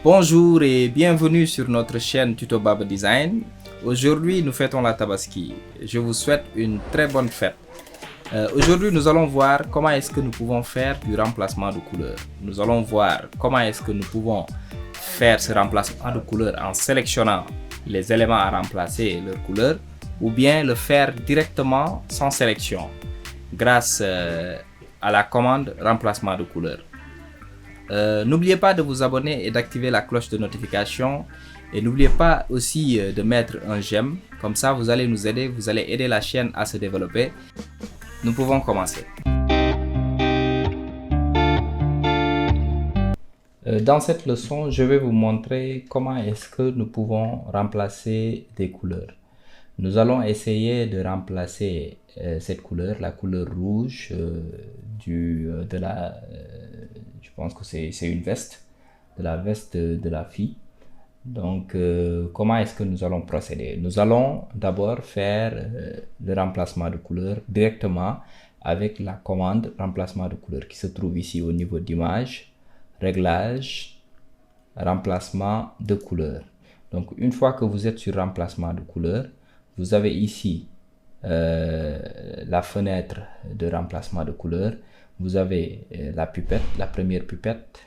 Bonjour et bienvenue sur notre chaîne Tuto Baba Design. Aujourd'hui, nous fêtons la Tabaski. Je vous souhaite une très bonne fête. Aujourd'hui, nous allons voir comment est-ce que nous pouvons faire du remplacement de couleurs. Nous allons voir comment est-ce que nous pouvons faire ce remplacement de couleurs en sélectionnant les éléments à remplacer et leurs couleurs, ou bien le faire directement sans sélection grâce à la commande remplacement de couleurs. N'oubliez pas de vous abonner et d'activer la cloche de notification, et n'oubliez pas aussi de mettre un j'aime, comme ça vous allez nous aider, vous allez aider la chaîne à se développer. Nous pouvons commencer. Dans cette leçon, je vais vous montrer comment est-ce que nous pouvons remplacer des couleurs. Nous allons essayer de remplacer cette couleur, la couleur rouge je pense que c'est une veste, de la veste de la fille. Donc, comment est-ce que nous allons procéder? Nous allons d'abord faire le remplacement de couleur directement avec la commande remplacement de couleur qui se trouve ici au niveau d'image, réglage, remplacement de couleur. Donc, une fois que vous êtes sur remplacement de couleur, vous avez ici la fenêtre de remplacement de couleur. Vous avez la pipette, la première pipette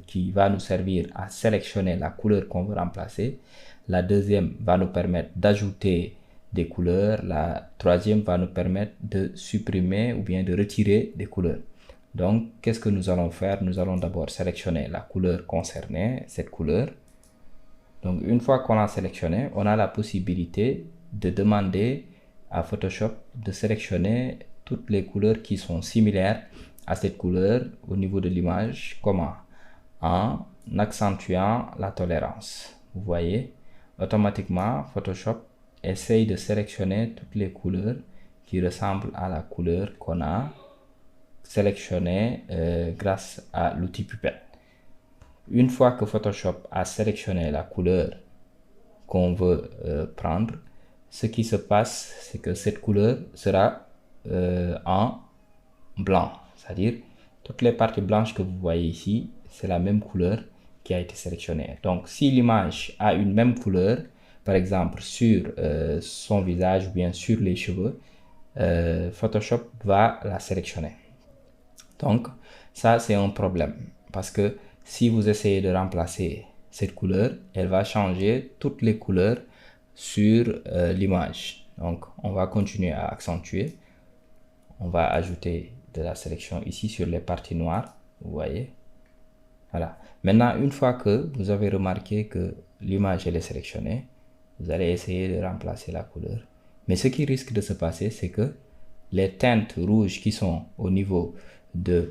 qui va nous servir à sélectionner la couleur qu'on veut remplacer. La deuxième va nous permettre d'ajouter des couleurs. La troisième va nous permettre de supprimer ou bien de retirer des couleurs. Donc, qu'est-ce que nous allons faire? Nous allons d'abord sélectionner la couleur concernée, cette couleur. Donc, une fois qu'on a sélectionné, on a la possibilité de demander à Photoshop de sélectionner toutes les couleurs qui sont similaires à cette couleur au niveau de l'image. Comment? En accentuant la tolérance. Vous voyez, automatiquement, Photoshop essaye de sélectionner toutes les couleurs qui ressemblent à la couleur qu'on a sélectionnée grâce à l'outil Pipette. Une fois que Photoshop a sélectionné la couleur qu'on veut prendre, ce qui se passe, c'est que cette couleur sera en blanc. C'est-à-dire, toutes les parties blanches que vous voyez ici, c'est la même couleur qui a été sélectionnée. Donc, si l'image a une même couleur, par exemple sur son visage ou bien sur les cheveux, Photoshop va la sélectionner. Donc, ça, c'est un problème. Parce que si vous essayez de remplacer cette couleur, elle va changer toutes les couleurs sur l'image. Donc, on va continuer à accentuer. On va ajouter de la sélection ici sur les parties noires. Vous voyez. Voilà. Maintenant, une fois que vous avez remarqué que l'image est sélectionnée, vous allez essayer de remplacer la couleur. Mais ce qui risque de se passer, c'est que les teintes rouges qui sont au niveau du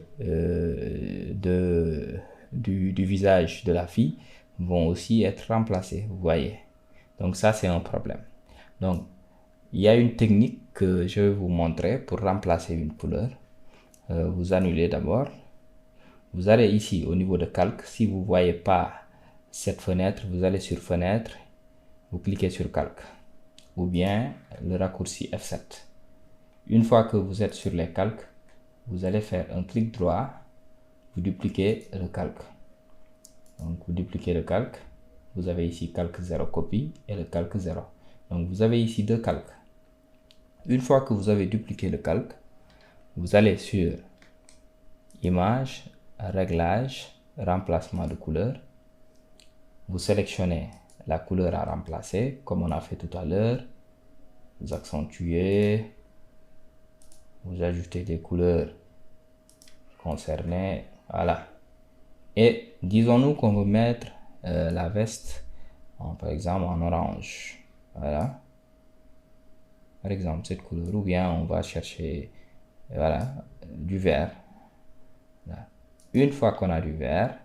visage de la fille vont aussi être remplacées. Vous voyez. Donc ça, c'est un problème. Donc, il y a une technique que je vais vous montrer pour remplacer une couleur. Vous annulez d'abord. Vous allez ici au niveau de calque. Si vous ne voyez pas cette fenêtre, vous allez sur fenêtre, vous cliquez sur calque ou bien le raccourci F7. Une fois que vous êtes sur les calques, vous allez faire un clic droit, vous dupliquez le calque. Donc vous dupliquez le calque. Vous avez ici calque 0 copie et le calque 0. Donc vous avez ici deux calques. Une fois que vous avez dupliqué le calque, vous allez sur image, réglage, remplacement de couleur. Vous sélectionnez la couleur à remplacer comme on a fait tout à l'heure. Vous accentuez. Vous ajoutez des couleurs concernées. Voilà. Et disons-nous qu'on veut mettre la veste, par exemple, en orange. Voilà. Par exemple, cette couleur. Ou bien on va chercher du vert. Voilà. Une fois qu'on a du vert,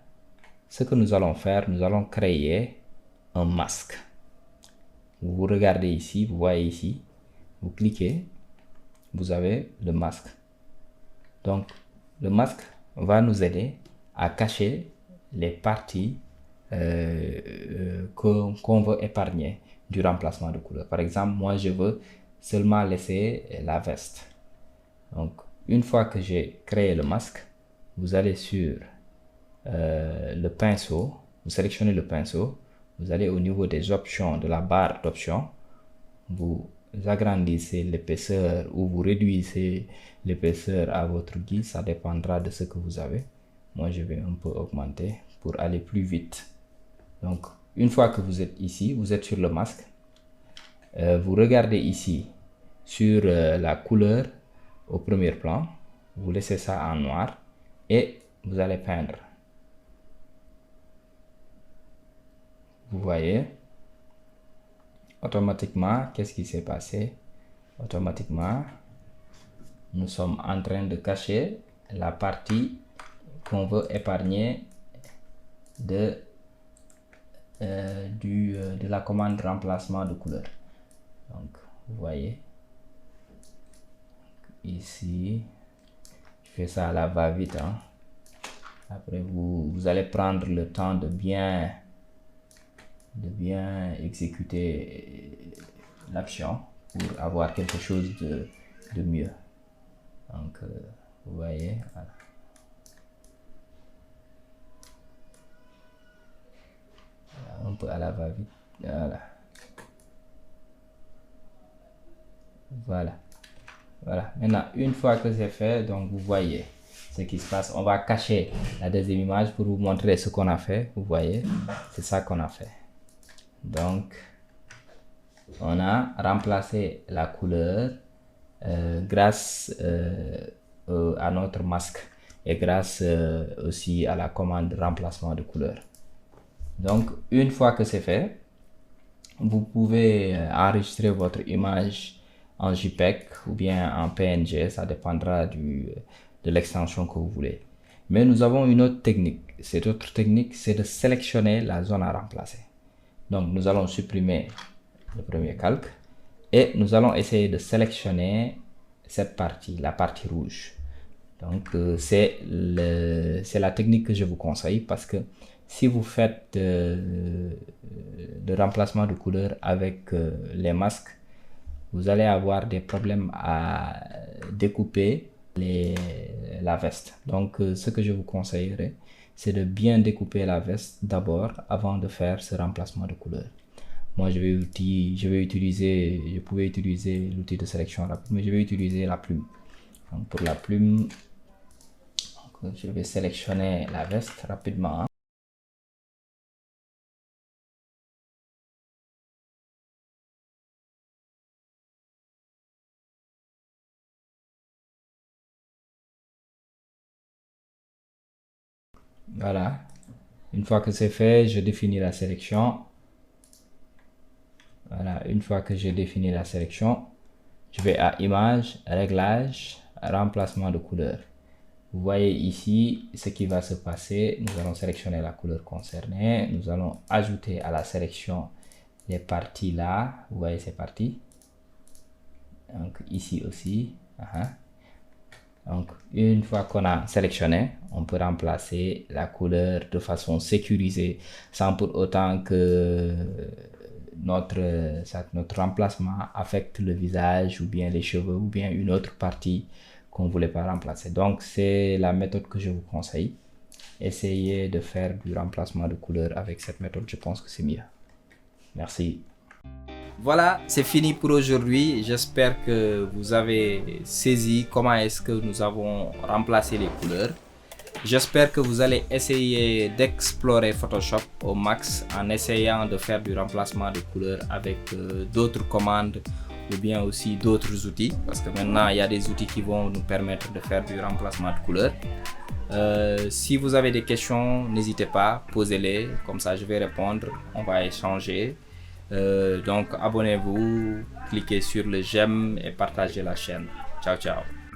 ce que nous allons faire, nous allons créer un masque. Vous regardez ici, vous voyez ici, vous cliquez, vous avez le masque. Donc, le masque va nous aider à cacher les parties qu'on veut épargner du remplacement de couleur. Par exemple, moi, je veux seulement laisser la veste. Donc, une fois que j'ai créé le masque, vous allez sur le pinceau, vous sélectionnez le pinceau, vous allez au niveau des options, de la barre d'options, vous agrandissez l'épaisseur ou vous réduisez l'épaisseur à votre guise, ça dépendra de ce que vous avez. Moi, je vais un peu augmenter pour aller plus vite. Donc, une fois que vous êtes ici, vous êtes sur le masque, vous regardez ici sur la couleur au premier plan, vous laissez ça en noir et vous allez peindre. Vous voyez, automatiquement, qu'est-ce qui s'est passé? Automatiquement, nous sommes en train de cacher la partie qu'on veut épargner de la commande remplacement de couleur. Donc, vous voyez, ici, je fais ça à la va-vite. Hein. Après, vous allez prendre le temps de bien exécuter l'action pour avoir quelque chose de mieux. Donc, vous voyez, voilà. Un peu à la va-vite, voilà. Maintenant, une fois que c'est fait, donc vous voyez ce qui se passe. On va cacher la deuxième image pour vous montrer ce qu'on a fait. Vous voyez, c'est ça qu'on a fait. Donc, on a remplacé la couleur grâce à notre masque et grâce aussi à la commande remplacement de couleur. Donc, une fois que c'est fait, vous pouvez enregistrer votre image en JPEG ou bien en PNG, ça dépendra de l'extension que vous voulez. Mais nous avons une autre technique. Cette autre technique, c'est de sélectionner la zone à remplacer. Donc, nous allons supprimer le premier calque et nous allons essayer de sélectionner cette partie, la partie rouge. Donc, c'est la technique que je vous conseille parce que si vous faites le remplacement de couleur avec les masques, vous allez avoir des problèmes à découper la veste. Donc, ce que je vous conseillerais, c'est de bien découper la veste d'abord avant de faire ce remplacement de couleur. Moi, je pouvais utiliser l'outil de sélection rapide, mais je vais utiliser la plume. Donc, pour la plume, je vais sélectionner la veste rapidement. Voilà. Une fois que c'est fait, je définis la sélection. Voilà. Une fois que j'ai défini la sélection, je vais à Image, Réglage, Remplacement de couleur. Vous voyez ici ce qui va se passer. Nous allons sélectionner la couleur concernée. Nous allons ajouter à la sélection les parties là. Vous voyez ces parties. Donc ici aussi. Donc une fois qu'on a sélectionné, on peut remplacer la couleur de façon sécurisée sans pour autant que notre remplacement affecte le visage ou bien les cheveux ou bien une autre partie qu'on ne voulait pas remplacer. Donc c'est la méthode que je vous conseille. Essayez de faire du remplacement de couleur avec cette méthode, je pense que c'est mieux. Merci. Voilà, c'est fini pour aujourd'hui. J'espère que vous avez saisi comment est-ce que nous avons remplacé les couleurs. J'espère que vous allez essayer d'explorer Photoshop au max en essayant de faire du remplacement de couleurs avec d'autres commandes ou bien aussi d'autres outils. Parce que maintenant, il y a des outils qui vont nous permettre de faire du remplacement de couleurs. Si vous avez des questions, n'hésitez pas, posez-les. Comme ça, je vais répondre. On va échanger. Donc abonnez-vous, cliquez sur le j'aime et partagez la chaîne. Ciao, ciao.